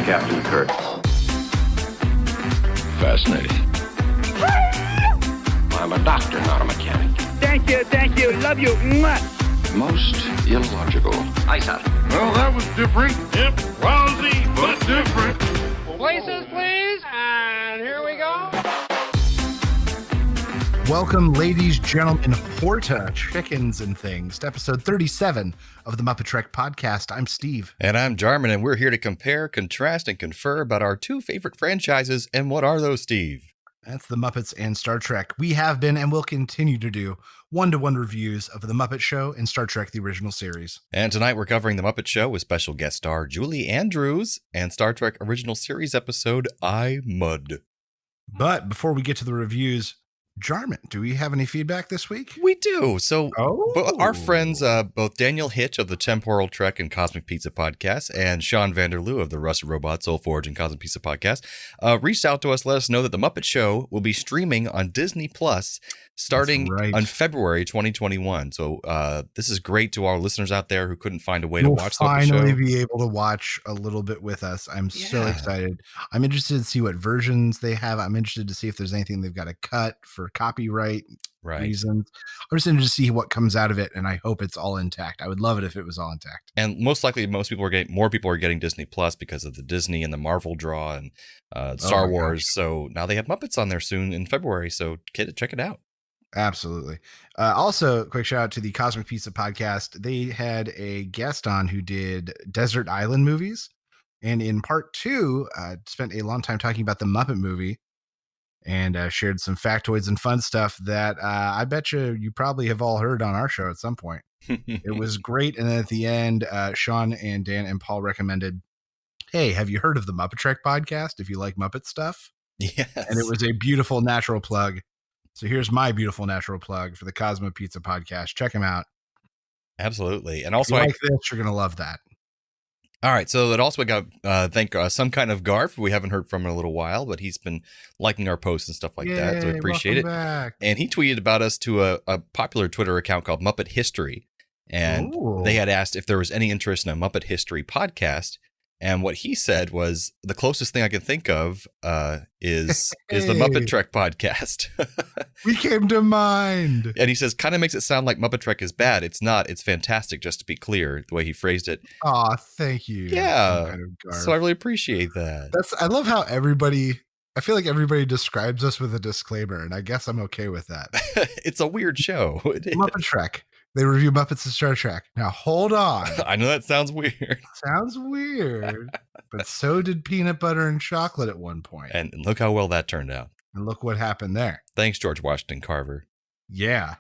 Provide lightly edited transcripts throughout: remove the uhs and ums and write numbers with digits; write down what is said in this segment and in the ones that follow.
Captain Kirk. Fascinating. I'm a doctor, not a mechanic. Thank you, love you. Mwah. Most illogical. Aye, sir. Well, that was different. Yep, lousy, but different. Places, please, and here we go. Welcome, ladies, gentlemen, horta, chickens, and things, to episode 37 of the MuppeTrek podcast. I'm Steve. And I'm Jarman, and we're here to compare, contrast, and confer about our two favorite franchises. And what are those, Steve? That's the Muppets and Star Trek. We have been and will continue to do one-to-one reviews of The Muppet Show and Star Trek, the original series. And tonight we're covering The Muppet Show with special guest star Julie Andrews and Star Trek original series episode I, Mud. But before we get to the reviews, Jarman, do we have any feedback this week? We do. So our friends, both Daniel Hitch of the Temporal Trek and Cosmic Pizza podcast and Sean Vanderloo of the Rusted Robot, Soul Forge, and Cosmic Pizza podcast, reached out to us, let us know that The Muppet Show will be streaming on Disney Plus starting on February 2021. So this is great to our listeners out there who couldn't find a way to watch the Muppet Show. Finally be able to watch a little bit with us. I'm so excited. I'm interested to see what versions they have. I'm interested to see if there's anything they've got to cut for copyright reasons. I'm just interested to see what comes out of it, and I hope it's all intact. I would love it if it was all intact. And most likely, more people are getting Disney Plus because of the Disney and the Marvel draw and Star Wars. So now they have Muppets on there soon in February. So check it out. Absolutely. Also, quick shout out to the Cosmic Pizza podcast. They had a guest on who did Desert Island movies. And in part 2, spent a long time talking about the Muppet movie and shared some factoids and fun stuff that I bet you probably have all heard on our show at some point. It was great. And then at the end, Sean and Dan and Paul recommended, hey, have you heard of the MuppeTrek podcast if you like Muppet stuff? Yes. And it was a beautiful natural plug. So here's my beautiful natural plug for the Cosmo Pizza podcast. Check him out. Absolutely. And also, if you like this, you're going to love that. All right. So it also got thank some kind of Garf. We haven't heard from in a little while, but he's been liking our posts and stuff like that. So we appreciate it. Back. And he tweeted about us to a popular Twitter account called Muppet History. And they had asked if there was any interest in a Muppet History podcast. And what he said was, the closest thing I can think of is the MuppeTrek podcast. We came to mind. And he says, kind of makes it sound like MuppeTrek is bad. It's not. It's fantastic, just to be clear, the way he phrased it. Aw, thank you. Yeah. So I really appreciate that. I love how I feel like everybody describes us with a disclaimer, and I guess I'm okay with that. It's a weird show. MuppeTrek. They review Muppets and Star Trek. Now, hold on. I know that sounds weird. Sounds weird. But so did Peanut Butter and Chocolate at one point. And look how well that turned out. And look what happened there. Thanks, George Washington Carver. Yeah.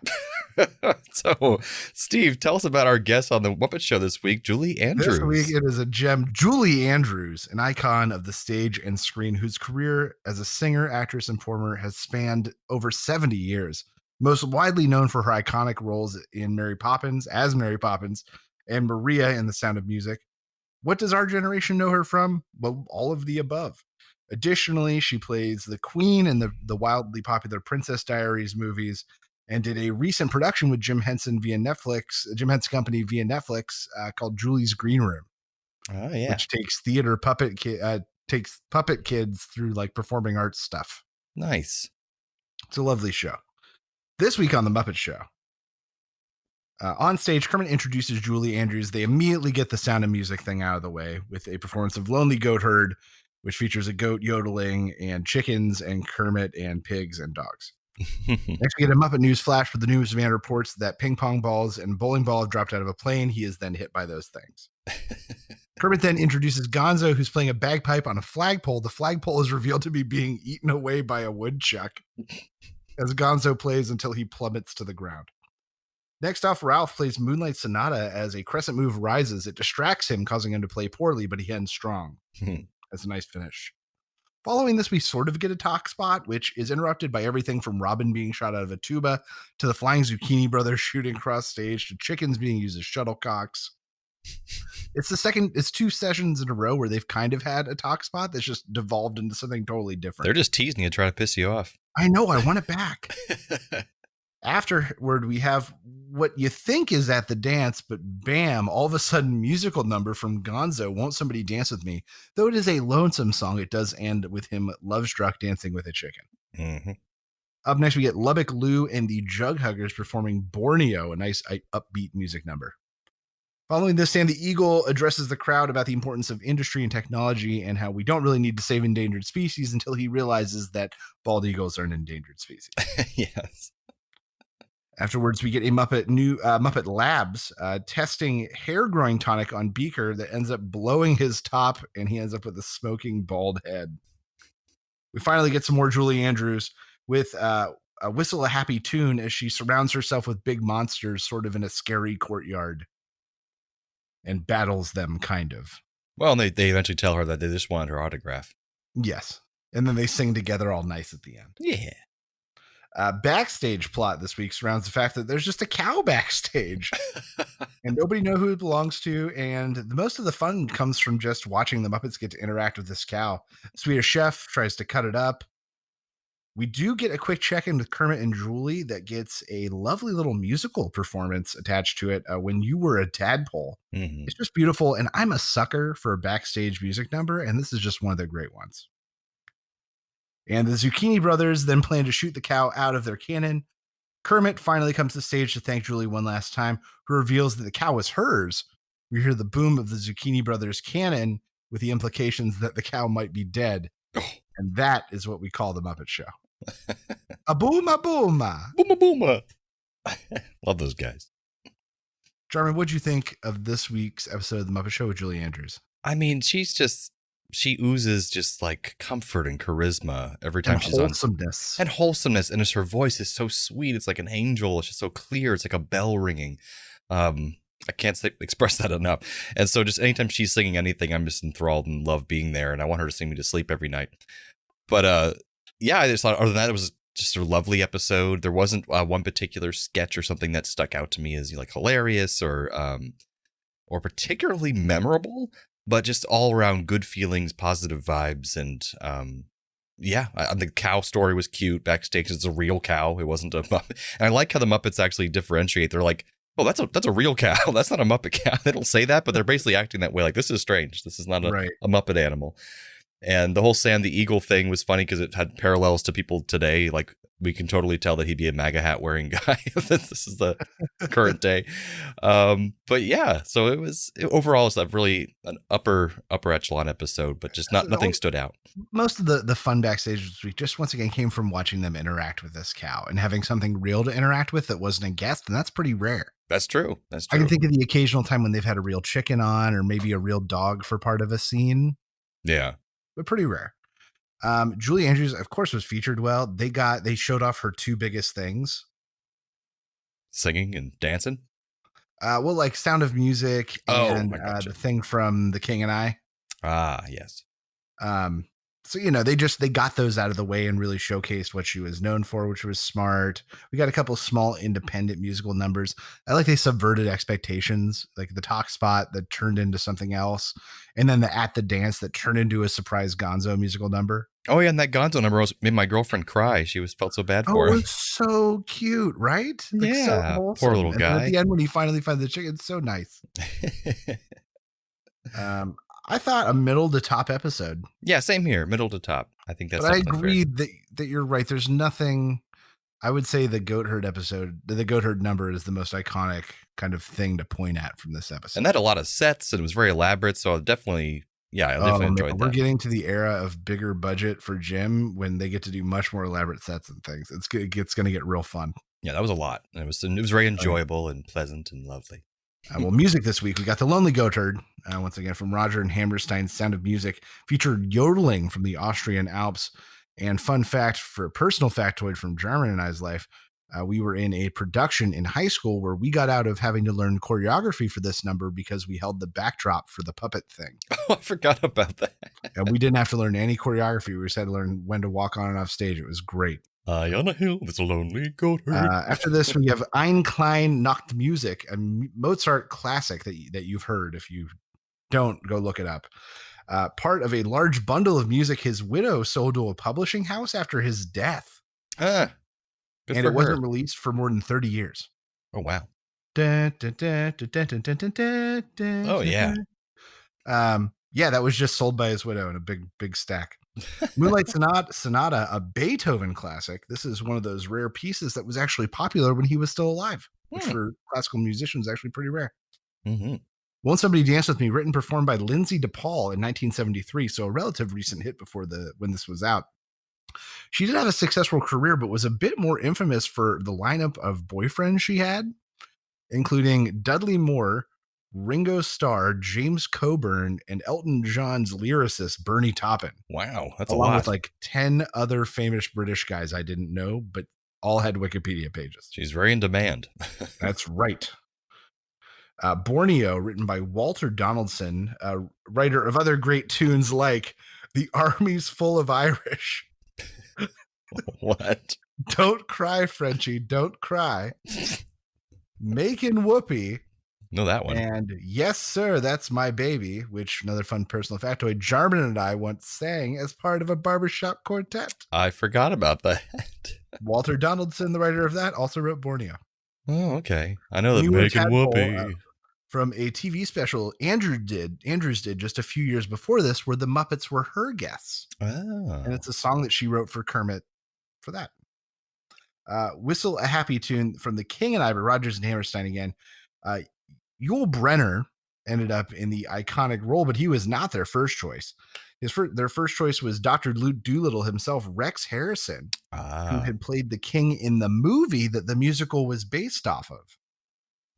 So, Steve, tell us about our guest on the Muppet Show this week, Julie Andrews. This week it is a gem. Julie Andrews, an icon of the stage and screen, whose career as a singer, actress, and performer has spanned over 70 years. Most widely known for her iconic roles in Mary Poppins, and Maria in The Sound of Music. What does our generation know her from? Well, all of the above. Additionally, she plays the Queen in the wildly popular Princess Diaries movies, and did a recent production with Jim Henson Company via Netflix called Julie's Green Room. Oh yeah, which takes puppet kids through like performing arts stuff. Nice. It's a lovely show. This week on The Muppet Show, on stage, Kermit introduces Julie Andrews. They immediately get the Sound of Music thing out of the way with a performance of Lonely Goat Herd, which features a goat yodeling and chickens and Kermit and pigs and dogs. Next, we get a Muppet News flash where the newsman reports that ping pong balls and bowling ball have dropped out of a plane. He is then hit by those things. Kermit then introduces Gonzo, who's playing a bagpipe on a flagpole. The flagpole is revealed to be being eaten away by a woodchuck as Gonzo plays until he plummets to the ground. Next off, Ralph plays Moonlight Sonata as a crescent move rises. It distracts him, causing him to play poorly, but he ends strong. That's a nice finish. Following this, we sort of get a talk spot, which is interrupted by everything from Robin being shot out of a tuba to the Flying Zucchini Brothers shooting across stage to chickens being used as shuttlecocks. It's 2 sessions in a row where they've kind of had a talk spot that's just devolved into something totally different. They're just teasing you to try to piss you off. I know. I want it back. Afterward, we have what you think is at the dance, but bam, all of a sudden musical number from Gonzo, Won't Somebody Dance With Me? Though it is a lonesome song, it does end with him love-struck dancing with a chicken. Mm-hmm. Up next, we get Lubbock Lou and the Jug Huggers performing Borneo, a nice upbeat music number. Following this, Sam the Eagle addresses the crowd about the importance of industry and technology and how we don't really need to save endangered species until he realizes that bald eagles are an endangered species. Yes. Afterwards, we get a Muppet Labs testing hair growing tonic on Beaker that ends up blowing his top, and he ends up with a smoking bald head. We finally get some more Julie Andrews with a Whistle a Happy Tune as she surrounds herself with big monsters sort of in a scary courtyard and battles them, kind of. Well, and they eventually tell her that they just wanted her autograph. Yes. And then they sing together all nice at the end. Yeah. Backstage plot this week surrounds the fact that there's just a cow backstage and nobody knows who it belongs to. And most of the fun comes from just watching the Muppets get to interact with this cow. Swedish Chef tries to cut it up. We do get a quick check-in with Kermit and Julie that gets a lovely little musical performance attached to it. When You Were a Tadpole. Mm-hmm. It's just beautiful. And I'm a sucker for a backstage music number. And this is just one of the great ones. And the Zucchini Brothers then plan to shoot the cow out of their cannon. Kermit finally comes to stage to thank Julie one last time, who reveals that the cow was hers. We hear the boom of the Zucchini Brothers cannon with the implications that the cow might be dead. And that is what we call the Muppet Show. A booma booma. Booma booma. Love those guys. Jarman, what'd you think of this week's episode of the Muppet Show with Julie Andrews? I mean, she oozes just like comfort and charisma every time she's on. And wholesomeness. And her voice is so sweet. It's like an angel. It's just so clear. It's like a bell ringing. I can't express that enough. And so just anytime she's singing anything, I'm just enthralled and love being there. And I want her to sing me to sleep every night. But yeah, I just thought other than that, it was just a lovely episode. There wasn't one particular sketch or something that stuck out to me as like hilarious or particularly memorable, but just all around good feelings, positive vibes. And the cow story was cute. Backstage, it's a real cow. It wasn't a Muppet. And I like how the Muppets actually differentiate. They're like, oh, that's a real cow. That's not a Muppet cow. They don't say that, but they're basically acting that way. Like, this is strange. This is not a Muppet animal. And the whole Sam the Eagle thing was funny because it had parallels to people today. Like, we can totally tell that he'd be a MAGA hat wearing guy. This is the current day. But yeah, so overall it's really an upper echelon episode, but just nothing stood out. Most of the fun backstage this week just once again came from watching them interact with this cow and having something real to interact with that wasn't a guest, and that's pretty rare. That's true. I can think of the occasional time when they've had a real chicken on or maybe a real dog for part of a scene. Yeah. But pretty rare. Julie Andrews, of course, was featured well. They showed off her two biggest things. Singing and dancing? Well, like Sound of Music and the thing from The King and I. Ah, yes. So, they got those out of the way and really showcased what she was known for, which was smart. We got a couple small independent musical numbers. I like they subverted expectations, like the talk spot that turned into something else. And then the At the Dance that turned into a surprise Gonzo musical number. Oh, yeah. And that Gonzo number made my girlfriend cry. She felt so bad for him. It was so cute, right? Like, yeah. So poor little guy. And at the end, when he finally finds the chicken, it's so nice. I thought a middle to top episode. Yeah, same here. Middle to top. I think that's. But I agree that you're right. There's nothing. I would say the goat herd episode, the goat herd number, is the most iconic kind of thing to point at from this episode. And that had a lot of sets, and it was very elaborate. So I definitely enjoyed that. We're getting to the era of bigger budget for Jim when they get to do much more elaborate sets and things. It's going to get real fun. Yeah, that was a lot. And it was very enjoyable and pleasant and lovely. Well, music this week, we got The Lonely Goat Herd, once again from Roger and Hammerstein's Sound of Music, featured yodeling from the Austrian Alps. And fun fact, for a personal factoid from Jarman and I's life, we were in a production in high school where we got out of having to learn choreography for this number because we held the backdrop for the puppet thing. Oh, I forgot about that. And we didn't have to learn any choreography. We just had to learn when to walk on and off stage. It was great. High on a hill, there's a lonely goat herd. After this, we have Ein Klein Nacht Musik, a Mozart classic that you've heard. If you don't, go look it up. Part of a large bundle of music his widow sold to a publishing house after his death. And it wasn't released for more than 30 years. Oh, wow. Oh, yeah. Yeah, that was just sold by his widow in a big stack. Moonlight Sonata, a Beethoven classic. This is one of those rare pieces that was actually popular when he was still alive, which for classical musicians is actually pretty rare. Mm-hmm. Won't Somebody Dance With Me, written and performed by Lindsay DePaul in 1973, so a relative recent hit before when this was out. She did have a successful career, but was a bit more infamous for the lineup of boyfriends she had, including Dudley Moore, Ringo Starr, James Coburn, and Elton John's lyricist Bernie Taupin. Wow, that's along a lot. with like 10 other famous British guys I didn't know, but all had Wikipedia pages. She's very in demand. That's right. Borneo, written by Walter Donaldson, writer of other great tunes like The Army's Full of Irish. What? Don't Cry, Frenchie, Don't Cry. Making Whoopee. Know that one. And Yes, Sir, That's My Baby, which, another fun personal factoid, Jarman and I once sang as part of a barbershop quartet. I forgot about that. Walter Donaldson, the writer of that, also wrote Borneo. Oh, okay. I know that Newer Making tadpole, Whoopee. From a TV special Andrews did just a few years before this, where the Muppets were her guests. Oh. And it's a song that she wrote for Kermit for that. Whistle a Happy Tune from The King and I by Rodgers and Hammerstein again. Yul Brynner ended up in the iconic role, but he was not their first choice. Their first choice was Dr. Doolittle himself, Rex Harrison, who had played the king in the movie that the musical was based off of,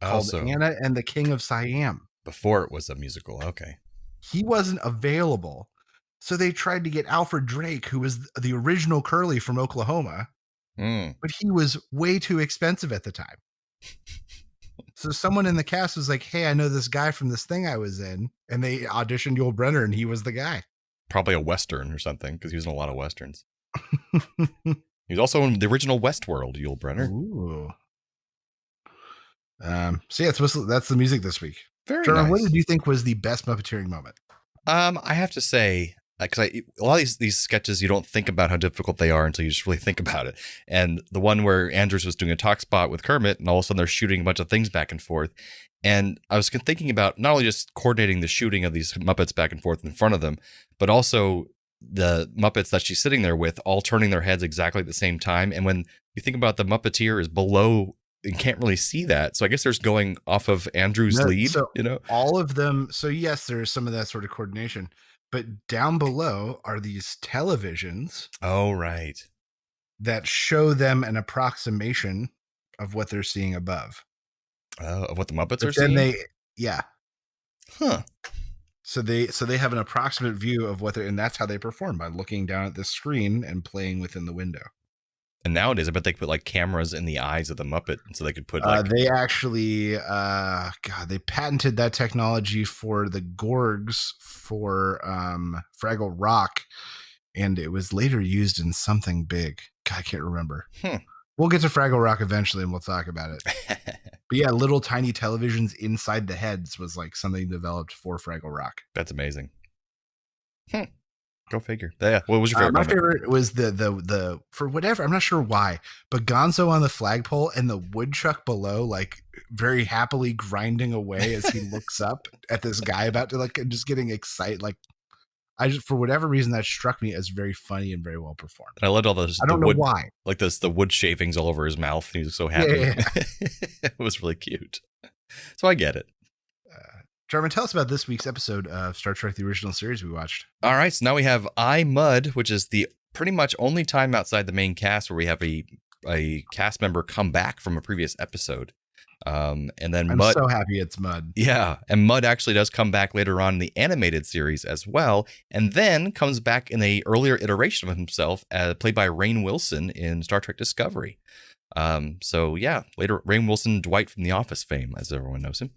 called Anna and the King of Siam. Before it was a musical, okay. He wasn't available, so they tried to get Alfred Drake, who was the original Curly from Oklahoma, but he was way too expensive at the time. So someone in the cast was like, hey, I know this guy from this thing I was in. And they auditioned Yul Brynner, and he was the guy. Probably a Western or something, because he was in a lot of Westerns. He was also in the original Westworld, Yul Brynner. Ooh. So yeah, that's the music this week. Very Jordan, nice. What did you think was the best Muppeteering moment? I have to say, because a lot of these sketches, you don't think about how difficult they are until you just really think about it. And the one where Andrews was doing a talk spot with Kermit, and all of a sudden they're shooting a bunch of things back and forth. And I was thinking about not only just coordinating the shooting of these Muppets back and forth in front of them, but also the Muppets that she's sitting there with all turning their heads exactly at the same time. And when you think about the Muppeteer is below and can't really see that. So I guess there's going off of Andrew's lead, so you know? All of them. So yes, there's some of that sort of coordination. But down below are these televisions. Oh, right. That show them an approximation of what they're seeing above. Of what the Muppets are seeing? Yeah. Huh. So they have an approximate view of what and that's how they perform, by looking down at the screen and playing within the window. And nowadays, I bet they could put like cameras in the eyes of the Muppet, so they could put like. They actually, they patented that technology for the Gorgs for Fraggle Rock, and it was later used in something big. God, I can't remember. We'll get to Fraggle Rock eventually, and we'll talk about it. But yeah, little tiny televisions inside the heads was like something developed for Fraggle Rock. That's amazing. Go figure. Yeah. What was your favorite? My favorite was the for whatever, I'm not sure why, but Gonzo on the flagpole and the woodchuck below, like very happily grinding away as he looks up at this guy about to like just getting excited. Like for whatever reason, that struck me as very funny and very well performed. And I loved all those. I don't know why. Like the wood shavings all over his mouth. He was so happy. Yeah. It was really cute. So I get it. Jarman, tell us about this week's episode of Star Trek: The Original Series we watched. All right, so now we have I, Mud, which is the pretty much only time outside the main cast where we have a cast member come back from a previous episode. And then I'm so happy it's Mud. Yeah, and Mud actually does come back later on in the animated series as well, and then comes back in a earlier iteration of himself, played by Rainn Wilson in Star Trek Discovery. So yeah, later Rainn Wilson, Dwight from The Office fame, as everyone knows him.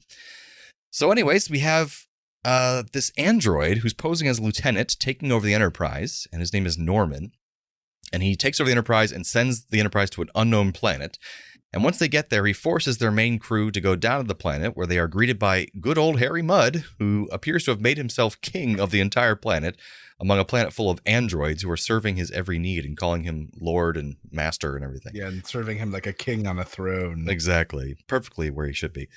So anyways, we have this android who's posing as a lieutenant taking over the Enterprise, and his name is Norman. And he takes over the Enterprise and sends the Enterprise to an unknown planet. And once they get there, he forces their main crew to go down to the planet, where they are greeted by good old Harry Mudd, who appears to have made himself king of the entire planet, among a planet full of androids who are serving his every need and calling him Lord and Master and everything. Yeah, and serving him like a king on a throne. Exactly. Perfectly where he should be.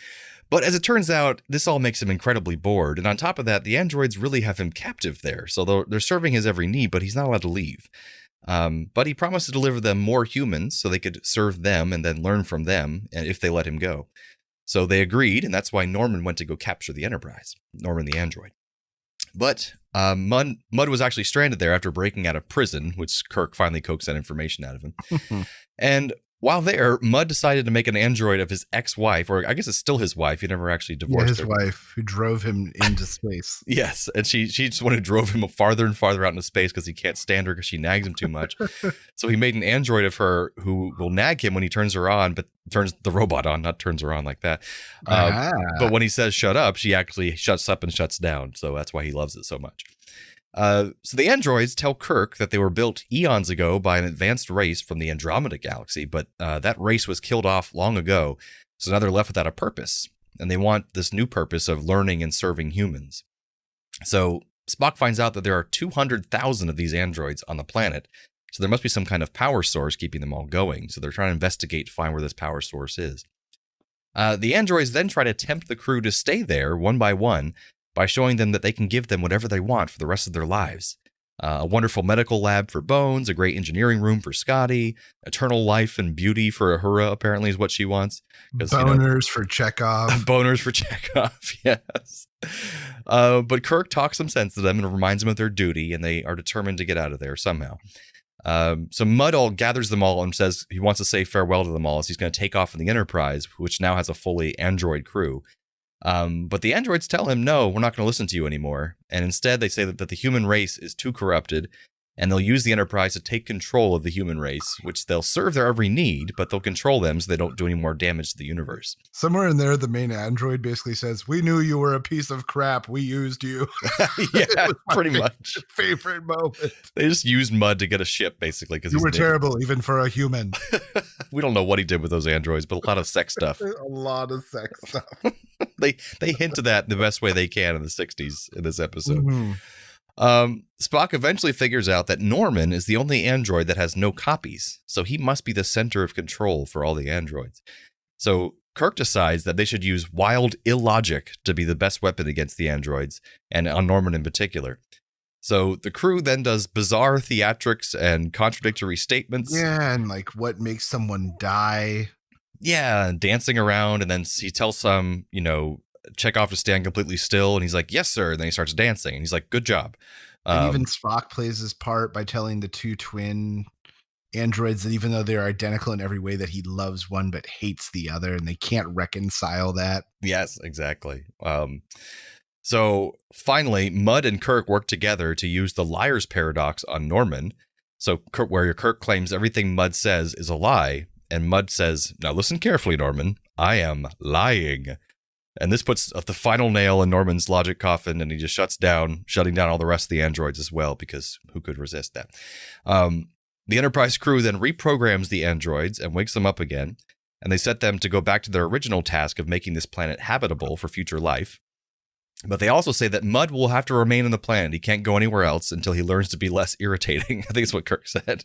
But as it turns out, this all makes him incredibly bored. And on top of that, the androids really have him captive there. So they're serving his every need, but he's not allowed to leave. But he promised to deliver them more humans so they could serve them and then learn from them if they let him go. So they agreed, and that's why Norman went to go capture the Enterprise, Norman the android. But Mudd was actually stranded there after breaking out of prison, which Kirk finally coaxed that information out of him. And while there, Mudd decided to make an android of his ex-wife, or I guess it's still his wife. He never actually divorced her. His wife, who drove him into space. Yes, and she just wanted to drove him farther and farther out into space because he can't stand her because she nags him too much. So he made an android of her who will nag him when he turns her on, but turns the robot on, not turns her on like that. But when he says shut up, she actually shuts up and shuts down. So that's why he loves it so much. So the androids tell Kirk that they were built eons ago by an advanced race from the Andromeda galaxy, but that race was killed off long ago, so now they're left without a purpose, and they want this new purpose of learning and serving humans. So Spock finds out that there are 200,000 of these androids on the planet, so there must be some kind of power source keeping them all going, so they're trying to investigate to find where this power source is. The androids then try to tempt the crew to stay there one by one, by showing them that they can give them whatever they want for the rest of their lives. A wonderful medical lab for Bones, a great engineering room for Scotty, eternal life and beauty for Uhura, apparently is what she wants. Boners for Chekhov. Boners for Chekhov, yes. But Kirk talks some sense to them and reminds them of their duty, and they are determined to get out of there somehow. So Mudd gathers them all and says he wants to say farewell to them all as he's going to take off in the Enterprise, which now has a fully android crew. But the androids tell him, no, we're not going to listen to you anymore. And instead, they say that the human race is too corrupted, and they'll use the Enterprise to take control of the human race, which they'll serve their every need, but they'll control them so they don't do any more damage to the universe. Somewhere in there, the main android basically says, we knew you were a piece of crap. We used you. Yeah, pretty much. Favorite moment. They just used Mudd to get a ship, basically. Because you were terrible, even for a human. We don't know what he did with those androids, but a lot of sex stuff. A lot of sex stuff. They hint to that the best way they can in the 60s in this episode. Spock eventually figures out that Norman is the only android that has no copies, so he must be the center of control for all the androids. So Kirk decides that they should use wild illogic to be the best weapon against the androids, and on Norman in particular. So the crew then does bizarre theatrics and contradictory statements. Yeah, and like what makes someone die. Yeah, dancing around, and then he tells some, Chekhov to stand completely still, and he's like, yes, sir, and then he starts dancing, and he's like, good job. And even Spock plays his part by telling the two twin androids that even though they're identical in every way, that he loves one but hates the other, and they can't reconcile that. Yes, exactly. So finally, Mudd and Kirk work together to use the liar's paradox on Norman. So where Kirk claims everything Mudd says is a lie, and Mudd says, now listen carefully, Norman, I am lying. And this puts the final nail in Norman's logic coffin, and he just shuts down, shutting down all the rest of the androids as well, because who could resist that? The Enterprise crew then reprograms the androids and wakes them up again, and they set them to go back to their original task of making this planet habitable for future life. But they also say that Mudd will have to remain on the planet. He can't go anywhere else until he learns to be less irritating. I think it's what Kirk said.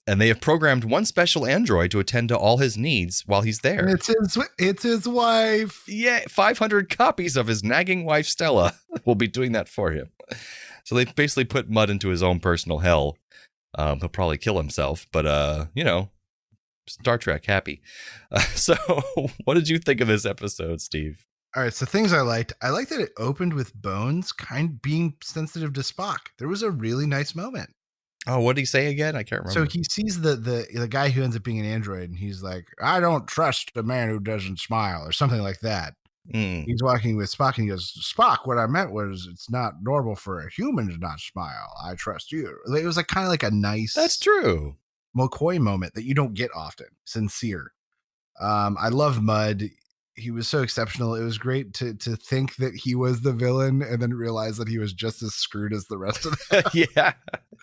And they have programmed one special android to attend to all his needs while he's there. It's his wife. Yeah, 500 copies of his nagging wife, Stella, will be doing that for him. So they basically put Mudd into his own personal hell. He'll probably kill himself, but, Star Trek happy. So what did you think of this episode, Steve? All right, so things I liked. I liked that it opened with Bones being sensitive to Spock. There was a really nice moment. Oh, what did he say again? I can't remember. So he sees the guy who ends up being an android, and he's like, I don't trust a man who doesn't smile, or something like that. He's walking with Spock, and he goes, Spock, what I meant was it's not normal for a human to not smile. I trust you. It was like kind of like a nice... That's true. McCoy moment that you don't get often. Sincere. I love Mudd. He was so exceptional. It was great to think that he was the villain and then realize that he was just as screwed as the rest of them. Yeah,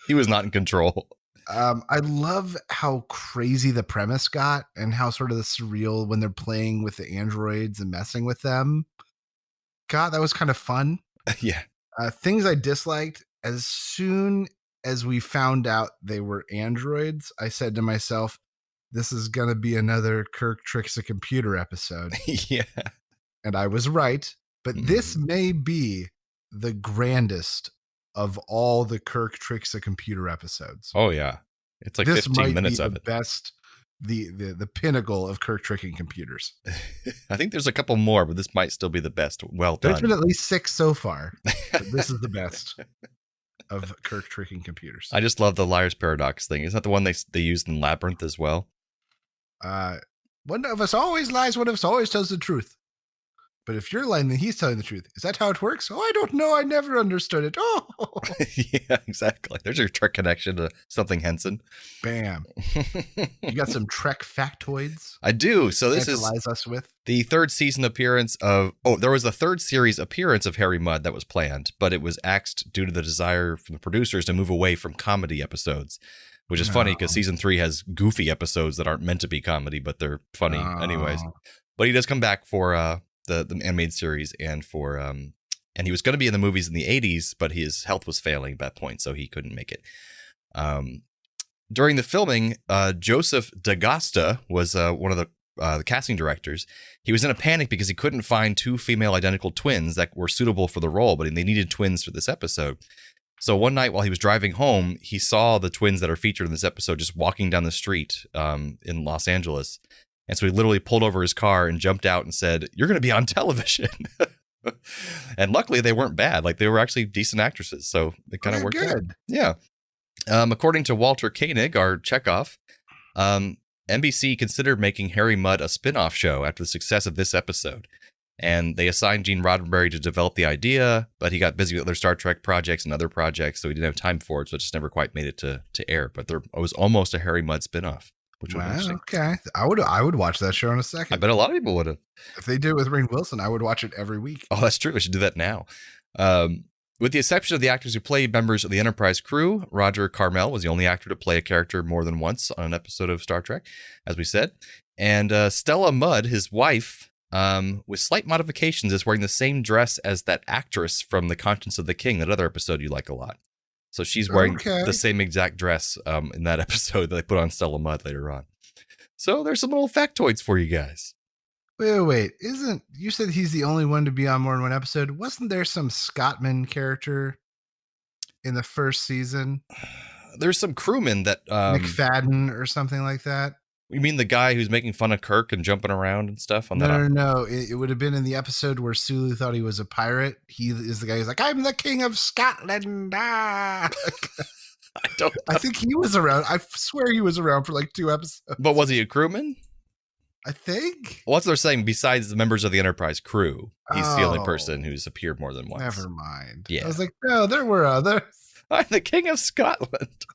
he was not in control. I love how crazy the premise got and how sort of the surreal when they're playing with the androids and messing with them. God, that was kind of fun. Yeah. Things I disliked, as soon as we found out they were androids, I said to myself, this is going to be another Kirk Tricks a Computer episode. Yeah. And I was right, but this may be the grandest of all the Kirk Tricks a Computer episodes. Oh yeah. It's like this 15 minutes of it. Best, the pinnacle of Kirk tricking computers. I think there's a couple more, but this might still be the best. Well done. There's been at least 6 so far. But this is the best of Kirk tricking computers. I just love the liar's paradox thing. Isn't that the one they used in Labyrinth as well? One of us always lies, one of us always tells the truth. But if you're lying, then he's telling the truth. Is that how it works? Oh, I don't know. I never understood it. Oh, yeah, exactly. There's your Trek connection to something Henson. Bam. You got some Trek factoids? I do. So this is us with the third season appearance of. Oh, there was a third series appearance of Harry Mudd that was planned, but it was axed due to the desire from the producers to move away from comedy episodes, which is funny because season 3 has goofy episodes that aren't meant to be comedy, but they're funny anyways. But he does come back for the animated series and for and he was going to be in the movies in the 80s, but his health was failing at that point, so he couldn't make it. During the filming, Joseph D'Agosta was one of the casting directors. He was in a panic because he couldn't find 2 female identical twins that were suitable for the role, but they needed twins for this episode. So one night while he was driving home, he saw the twins that are featured in this episode just walking down the street in Los Angeles. And so he literally pulled over his car and jumped out and said, "You're going to be on television." And luckily they weren't bad. Like, they were actually decent actresses. So it kind of worked out. Yeah. According to Walter Koenig, our Chekhov, NBC considered making Harry Mudd a spin-off show after the success of this episode. And they assigned Gene Roddenberry to develop the idea, but he got busy with other Star Trek projects and other projects, so he didn't have time for it. So it just never quite made it to air. But there was almost a Harry Mudd spin-off. Which was okay. I would watch that show in a second. I bet a lot of people would have. If they did it with Rainn Wilson, I would watch it every week. Oh, that's true. We should do that now. With the exception of the actors who played members of the Enterprise crew, Roger Carmel was the only actor to play a character more than once on an episode of Star Trek, as we said. And Stella Mudd, his wife, with slight modifications, is wearing the same dress as that actress from The Conscience of the King, that other episode you like a lot. So she's wearing the same exact dress in that episode that they put on Stella Mudd later on. So there's some little factoids for you guys. Wait. You said he's the only one to be on more than one episode? Wasn't there some Scottman character in the first season? There's some crewmen that... McFadden or something like that? You mean the guy who's making fun of Kirk and jumping around and stuff? No. It would have been in the episode where Sulu thought he was a pirate. He is the guy who's like, "I'm the king of Scotland." I think he was around. I swear he was around for like 2 episodes. But was he a crewman? I think. Well, that's what they're saying. Besides the members of the Enterprise crew, he's the only person who's appeared more than once. Never mind. Yeah. I was like, no, there were others. I'm the king of Scotland.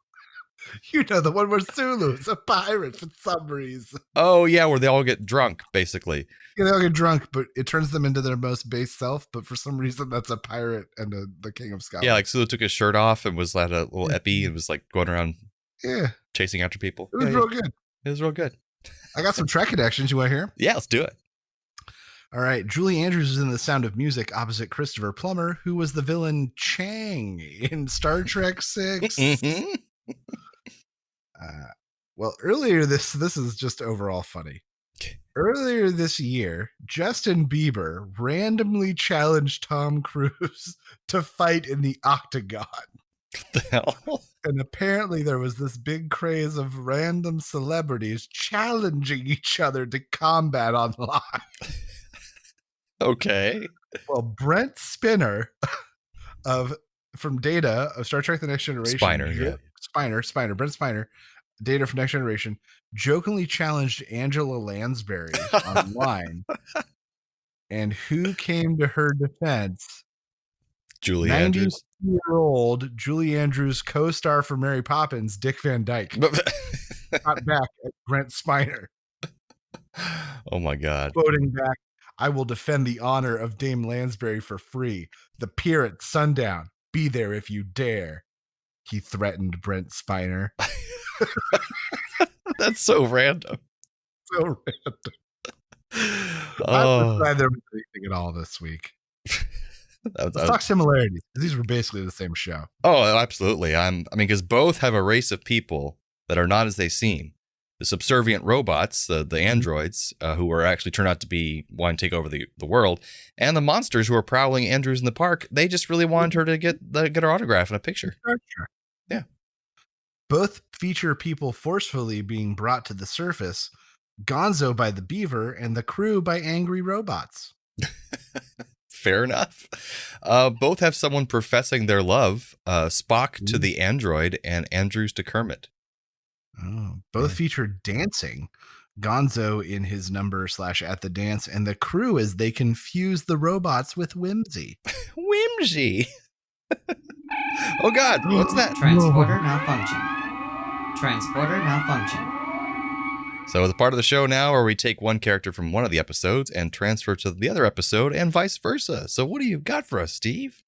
You know, the one where Sulu is a pirate for some reason. Oh, yeah, where they all get drunk, basically. Yeah, they all get drunk, but it turns them into their most base self. But for some reason, that's a pirate and the king of Scotland. Yeah, like Sulu took his shirt off and was at a little epi and was like going around chasing after people. It was real good. It was real good. I got some Trek connections. You want to hear? Yeah, let's do it. All right. Julie Andrews is in The Sound of Music opposite Christopher Plummer, who was the villain Chang in Star Trek 6. Well, earlier this is just overall funny. Earlier this year, Justin Bieber randomly challenged Tom Cruise to fight in the octagon. What the hell? And apparently there was this big craze of random celebrities challenging each other to combat online. Okay. Well, Brent Spiner from Data of Star Trek The Next Generation. Spiner. Brent Spiner. Data from Next Generation jokingly challenged Angela Lansbury online. And who came to her defense? Julie Andrews. 90-year-old Julie Andrews co-star for Mary Poppins, Dick Van Dyke. Got back at Brent Spiner. Oh my God. Quoting back, "I will defend the honor of Dame Lansbury for free. The pier at sundown. Be there if you dare." He threatened Brent Spiner. That's so random. So random. I'm Oh, glad there was anything at all this week. that was- Let's talk similarities, because these were basically the same show. oh, absolutely. I mean, because both have a race of people that are not as they seem. The subservient robots, the androids, who are actually turned out to be wanting to take over the world, and the monsters who are prowling Andrews in the park. They just really wanted her to get her autograph and a picture. Sure. Yeah. Both feature people forcefully being brought to the surface, Gonzo by the beaver and the crew by angry robots. Fair enough. Both have someone professing their love, Spock to the android and Andrews to Kermit. Oh, both feature dancing, Gonzo in his number / at the dance, and the crew as they confuse the robots with whimsy. Whimsy. Oh, God. What's that? Transporter malfunction. Transporter malfunction. So the part of the show now where we take one character from one of the episodes and transfer to the other episode and vice versa. So what do you got for us, Steve?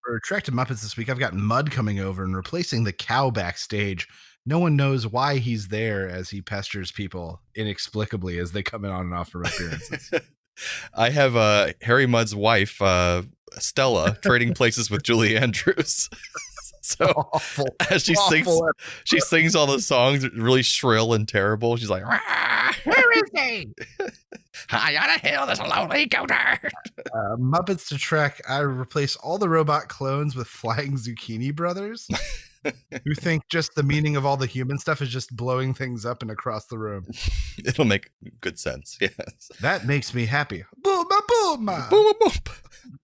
For Trek to Muppets this week, I've got Mud coming over and replacing the cow backstage. No one knows why he's there as he pesters people inexplicably as they come in on and off from appearances. I have Harry Mudd's wife, Stella, trading places with Julie Andrews. So Awful. as she sings all the songs really shrill and terrible. She's like, Where is he? high on a hill, there's a lonely goater. Muppets to Trek, I replace all the robot clones with flying zucchini brothers who think just the meaning of all the human stuff is just blowing things up and across the room. It'll make good sense. Yes. That makes me happy. Booma, booma. Boom, boom, boom.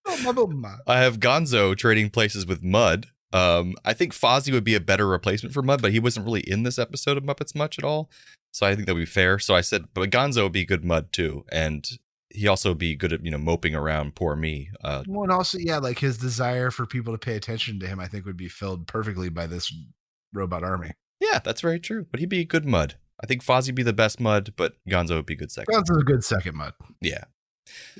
Booma, booma. I have Gonzo trading places with Mud. I think Fozzie would be a better replacement for Mud, but he wasn't really in this episode of Muppets much at all. So I think that would be fair. So I said, but Gonzo would be good Mud too. And he also would be good at, moping around poor me. Well, and also, yeah, like his desire for people to pay attention to him, I think would be filled perfectly by this robot army. Yeah, that's very true. But he'd be good Mud. I think Fozzie would be the best Mud, but Gonzo would be good second. Gonzo's a good second Mud. Yeah.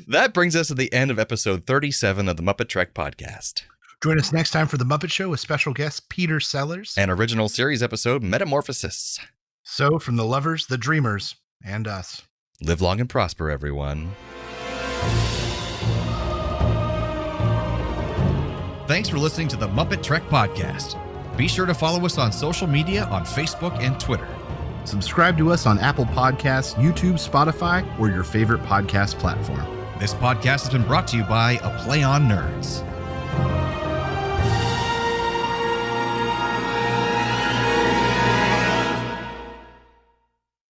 That brings us to the end of episode 37 of the Muppet Trek podcast. Join us next time for The Muppet Show with special guest Peter Sellers. An original series episode, Metamorphosis. So, from the lovers, the dreamers, and us. Live long and prosper, everyone. Thanks for listening to the Muppet Trek podcast. Be sure to follow us on social media on Facebook and Twitter. Subscribe to us on Apple Podcasts, YouTube, Spotify, or your favorite podcast platform. This podcast has been brought to you by A Play on Nerds.